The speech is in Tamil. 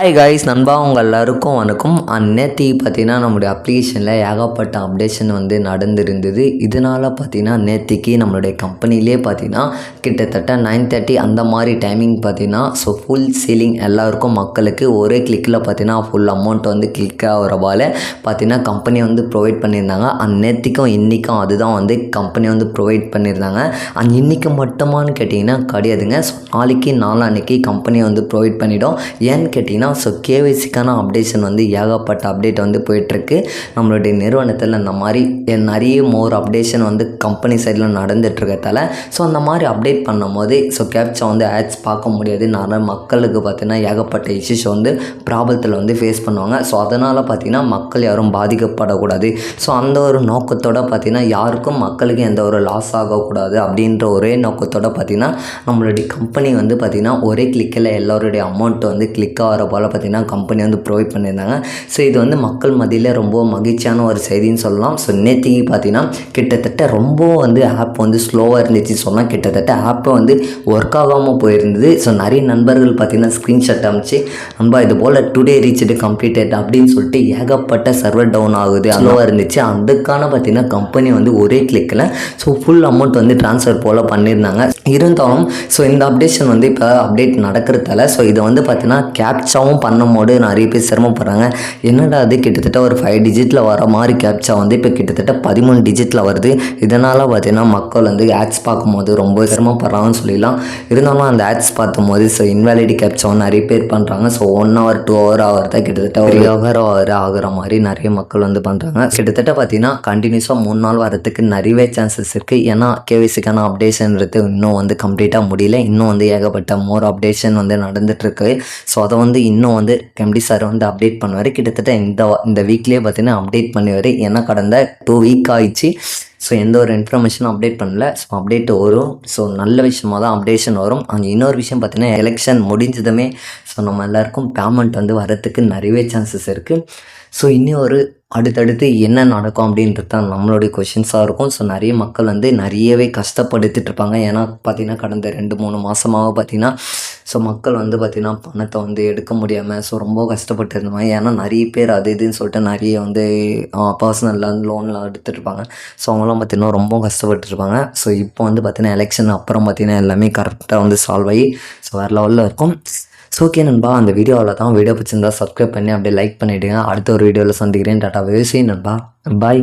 ஹாய் காய்ஸ் நண்பா உங்கள் எல்லாருக்கும் வணக்கம். நேற்றுக்கு பார்த்தீங்கன்னா நம்மளுடைய அப்ளிகேஷனில் ஏகப்பட்ட அப்டேஷன் நடந்திருந்தது. இதனால் பார்த்தீங்கன்னா நேற்றுக்கு நம்மளுடைய கம்பெனிலே பார்த்தீங்கன்னா கிட்டத்தட்ட 9:30 அந்த மாதிரி டைமிங் பார்த்தீங்கன்னா ஃபுல் சீலிங் எல்லாருக்கும் மக்களுக்கு ஒரே கிளிக்கில் பார்த்தீங்கன்னா ஃபுல் அமௌண்ட் கிளிக் ஆகிறவால பார்த்தீங்கன்னா கம்பெனி ப்ரொவைட் பண்ணியிருந்தாங்க. நேற்றுக்கும் இன்றைக்கும் அதுதான் கம்பெனி ப்ரொவைட் பண்ணியிருந்தாங்க. இன்றைக்கி மட்டுமான்னு கேட்டிங்கன்னா கிடையாதுங்க. நாளைக்கு நாளான்னைக்கு கம்பெனி ப்ரொவைட் பண்ணிவிடும். ஏன்னு கேட்டிங்கன்னா கேவைசிக்கான அப்டேஷன் ஏகப்பட்ட அப்டேட் போயிட்டுருக்கு நம்மளுடைய நிறுவனத்தில். இந்த மாதிரி நிறைய மோர் அப்டேஷன் கம்பெனி சைடில் நடந்துகிட்ருக்கதால அந்த மாதிரி அப்டேட் பண்ணும் போது கேப்சா ஆட்ஸ் பார்க்க முடியாது. நிறைய மக்களுக்கு பார்த்திங்கன்னா ஏகப்பட்ட இஷ்யூஸ் ப்ராப்ளத்தில் ஃபேஸ் பண்ணுவாங்க. அதனால் பார்த்திங்கன்னா மக்கள் யாரும் பாதிக்கப்படக்கூடாது. அந்த ஒரு நோக்கத்தோடு பார்த்திங்கன்னா யாருக்கும் மக்களுக்கு எந்த ஒரு லாஸ் ஆகக்கூடாது அப்படின்ற ஒரே நோக்கத்தோடு பார்த்திங்கன்னா நம்மளுடைய கம்பெனி பார்த்திங்கன்னா ஒரே கிளிக்கில் எல்லோருடைய அமௌண்ட் கிளிக் ஆகிற போல் பார்த்திங்கன்னா கம்பெனி ப்ரொவைட் பண்ணியிருந்தாங்க. இது மக்கள் மத்தியில் ரொம்ப மகிழ்ச்சியான ஒரு செய்தின்னு சொல்லலாம். நேற்றுக்கு பார்த்திங்கன்னா கிட்டத்தட்ட ரொம்ப ஆப் ஸ்லோவாக இருந்துச்சு சொல்லலாம். கிட்டத்தட்ட ஆப்பை ஒர்க் ஆகாமல் போயிருந்தது. நிறைய நண்பர்கள் பார்த்திங்கன்னா ஸ்க்ரீன்ஷாட் அமைச்சு நண்பா இது போல் டுடே ரீச்டு கம்ப்ளீட்டட் அப்படின்னு சொல்லிட்டு ஏகப்பட்ட சர்வர் டவுன் ஆகுது ஸ்லோவாக இருந்துச்சு. அதுக்கான பார்த்திங்கன்னா கம்பெனி ஒரே கிளிக்கில் ஃபுல் அமௌண்ட் ட்ரான்ஸ்ஃபர் போல் பண்ணியிருந்தாங்க. இருந்தாலும் இந்த அப்டேஷன் இப்போ அப்டேட் நடக்கிறதால இதை பார்த்திங்கன்னா கேப்சாவும் பண்ணும்போது நிறைய பேர் சிரமப்படுறாங்க. என்னடா அது கிட்டத்தட்ட ஒரு 5 டிஜிட்டில் வர மாதிரி கேப்சா இப்போ கிட்டத்தட்ட 13 டிஜிட்டில் வருது. இதனால் பார்த்திங்கன்னா மக்கள் ஆட்ஸ் பார்க்கும்போது ரொம்ப சிரமப்படுறாங்கன்னு சொல்லிடலாம். இருந்தாலும் அந்த ஆட்ஸ் பார்க்கும்போது இன்வாலிடி கேப்சாவும் நிறைய பேர் பண்ணுறாங்க. 1 hour 2 hour ஆகிறத கிட்டத்தட்ட 1 hour ஆகிற மாதிரி நிறைய மக்கள் பண்ணுறாங்க. கிட்டத்தட்ட பார்த்திங்கன்னா கண்டினியூஸாக 3 நாள் வரத்துக்கு நிறையவே சான்சஸ் இருக்குது. ஏன்னா கேவிசிக்கான அப்டேஷன்றது இன்னும் கம்ப்ளீட்டாக முடியல. இன்னும் ஏகப்பட்ட மோர் அப்டேஷன் நடந்துகிட்ருக்கு. அதை இன்னும் எம்டி சார் அப்டேட் பண்ணுவார். கிட்டத்தட்ட இந்த வீக்லேயே பார்த்தீங்கன்னா அப்டேட் பண்ணுவார். ஏன்னா கடந்த 2 வீக் ஆயிடுச்சு. எந்த ஒரு இன்ஃபர்மேஷனும் அப்டேட் பண்ணல. அப்டேட் வரும். நல்ல விஷயமாக தான் அப்டேஷன் வரும். இன்னொரு விஷயம் பார்த்தீங்கன்னா எலெக்ஷன் முடிஞ்சதுமே நம்ம எல்லாருக்கும் பேமெண்ட் வரத்துக்கு நிறையவே சான்சஸ் இருக்குது. இன்னும் ஒரு அடுத்தடுத்து என்ன நடக்கும் அப்படின்றது தான் நம்மளுடைய கொஷின்ஸாக இருக்கும். நிறைய மக்கள் நிறையவே கஷ்டப்படுத்திட்டு இருப்பாங்க. ஏன்னா பார்த்திங்கன்னா கடந்த 2-3 மாதமாக பார்த்திங்கன்னா மக்கள் பார்த்திங்கன்னா பணத்தை எடுக்க முடியாமல் ரொம்ப கஷ்டப்பட்டு இருந்தாங்க. ஏன்னா நிறைய பேர் அது இதுன்னு சொல்லிட்டு நிறைய பர்சனல் லோன்லாம் எடுத்துகிட்ருப்பாங்க. அவங்களாம் பார்த்திங்கன்னா ரொம்ப கஷ்டப்பட்டுருப்பாங்க. இப்போ பார்த்திங்கன்னா எலெக்ஷன் அப்புறம் பார்த்திங்கன்னா எல்லாமே கரெக்டாக சால்வ் ஆகி வேறு லெவலில் இருக்கும். ஓகே நண்பா, அந்த வீடியோவில் தான். வீடியோ பிடிச்சிருந்தா சப்ஸ்கிரைப் பண்ணி அப்படியே லைக் பண்ணிவிடுங்க. அடுத்த ஒரு வீடியோவில் சந்திக்கிறேன். டாட்டா வேசி நண்பா, பாய்.